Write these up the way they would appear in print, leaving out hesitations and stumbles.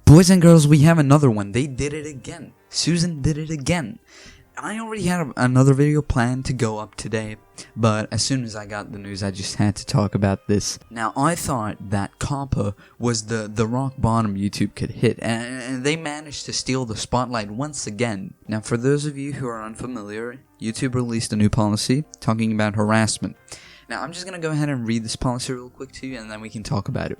Boys and girls, we have another one. They did it again. Susan did it again. I already had another video planned to go up today, but as soon as I got the news, I just had to talk about this. Now, I thought that Compa was the rock bottom YouTube could hit, and they managed to steal the spotlight once again. Now, for those of you who are unfamiliar, YouTube released a new policy talking about harassment. Now, I'm just going to go ahead and read this policy real quick to you, and then we can talk about it.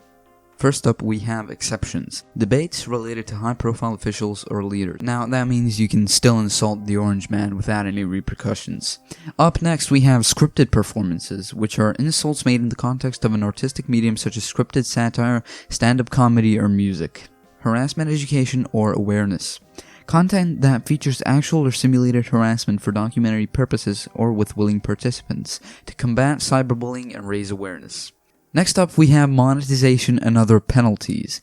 First up, we have exceptions. Debates related to high-profile officials or leaders. Now, that means you can still insult the orange man without any repercussions. Up next, we have scripted performances, which are insults made in the context of an artistic medium such as scripted satire, stand-up comedy, or music. Harassment education or awareness. Content that features actual or simulated harassment for documentary purposes or with willing participants to combat cyberbullying and raise awareness. Next up, we have monetization and other penalties.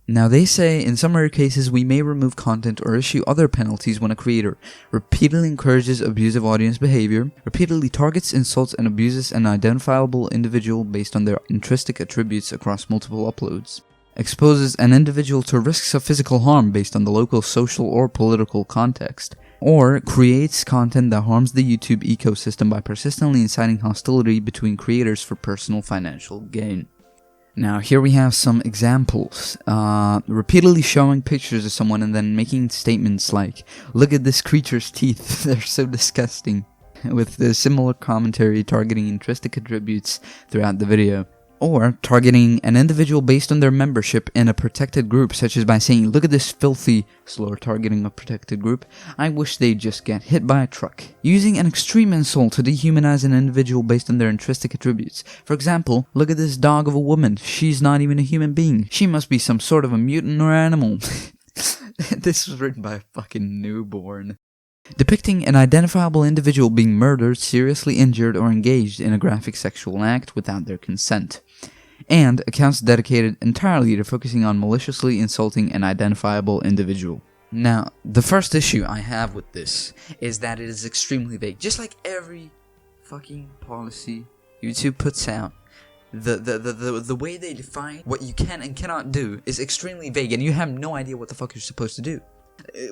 Now, they say in some rare cases we may remove content or issue other penalties when a creator repeatedly encourages abusive audience behavior, repeatedly targets, insults, and abuses an identifiable individual based on their intrinsic attributes across multiple uploads, exposes an individual to risks of physical harm based on the local social or political context, or creates content that harms the YouTube ecosystem by persistently inciting hostility between creators for personal financial gain. Now, here we have some examples. Repeatedly showing pictures of someone and then making statements like, "Look at this creature's teeth, they're so disgusting," with a similar commentary targeting intrinsic attributes throughout the video. Or targeting an individual based on their membership in a protected group, such as by saying, "Look at this filthy," slower targeting a protected group, "I wish they'd just get hit by a truck." Using an extreme insult to dehumanize an individual based on their intrinsic attributes. For example, "Look at this dog of a woman, she's not even a human being. She must be some sort of a mutant or animal." This was written by a fucking newborn. Depicting an identifiable individual being murdered, seriously injured, or engaged in a graphic sexual act without their consent. And accounts dedicated entirely to focusing on maliciously insulting an identifiable individual. Now, the first issue I have with this is that it is extremely vague. Just like every fucking policy YouTube puts out, the way they define what you can and cannot do is extremely vague, and you have no idea what the fuck you're supposed to do.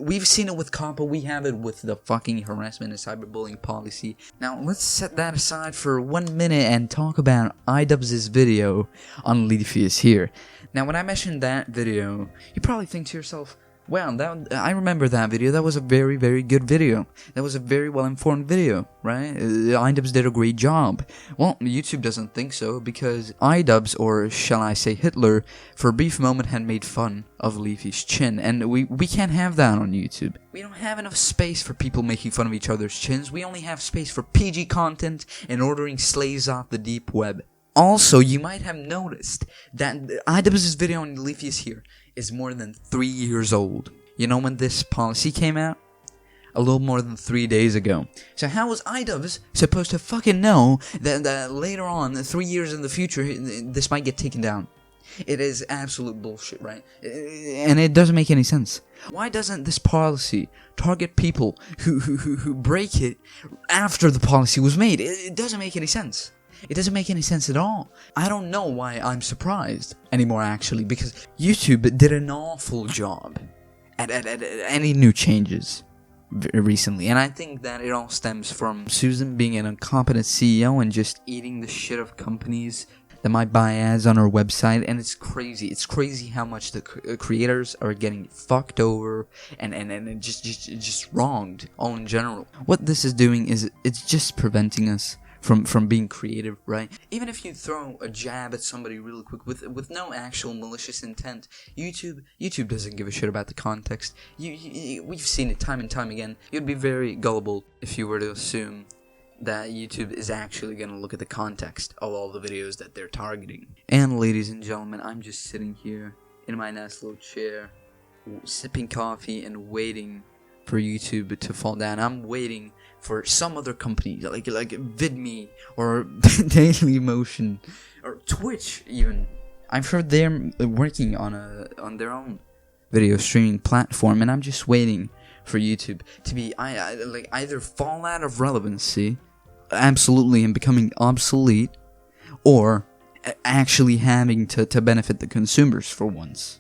We've seen it with Compa, we have it with the fucking harassment and cyberbullying policy. Now, let's set that aside for 1 minute and talk about iDubbbz's video on Leafy's here. Now, when I mentioned that video, you probably think to yourself, wow, I remember that video. That was a very, very good video. That was a very well-informed video, right? iDubbbz did a great job. Well, YouTube doesn't think so, because iDubbbz, or shall I say Hitler, for a brief moment had made fun of Leafy's chin, and we can't have that on YouTube. We don't have enough space for people making fun of each other's chins. We only have space for PG content and ordering slaves off the deep web. Also, you might have noticed that iDubbbz's video on Leafy's here is more than 3 years old. You know when this policy came out? A little more than 3 days ago. So how was iDubbbz supposed to fucking know that later on, 3 years in the future, this might get taken down? It is absolute bullshit, right? And it doesn't make any sense. Why doesn't this policy target people who break it after the policy was made? It doesn't make any sense. It doesn't make any sense at all. I don't know why I'm surprised anymore, actually, because YouTube did an awful job at any new changes recently, and I think that it all stems from Susan being an incompetent CEO and just eating the shit of companies that might buy ads on her website. And it's crazy how much the creators are getting fucked over and just wronged all in general. What this is doing is it's just preventing us from being creative, right? Even if you throw a jab at somebody really quick with no actual malicious intent, YouTube doesn't give a shit about the context. We've seen it time and time again. You'd be very gullible if you were to assume that YouTube is actually going to look at the context of all the videos that they're targeting. And ladies and gentlemen, I'm just sitting here in my nice little chair, sipping coffee and waiting for YouTube to fall down. I'm waiting for some other company like VidMe or Dailymotion or Twitch even. I've heard they're working on their own video streaming platform, and I'm just waiting for YouTube to be either fall out of relevancy absolutely and becoming obsolete, or actually having to benefit the consumers for once.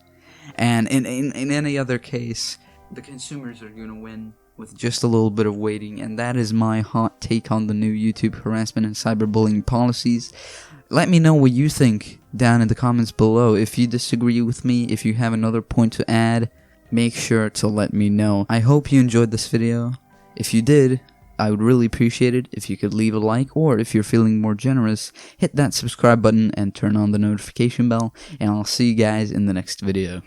And in any other case, the consumers are going to win with just a little bit of waiting, and that is my hot take on the new YouTube harassment and cyberbullying policies. Let me know what you think down in the comments below. If you disagree with me, if you have another point to add, make sure to let me know. I hope you enjoyed this video. If you did, I would really appreciate it if you could leave a like, or if you're feeling more generous, hit that subscribe button and turn on the notification bell, and I'll see you guys in the next video.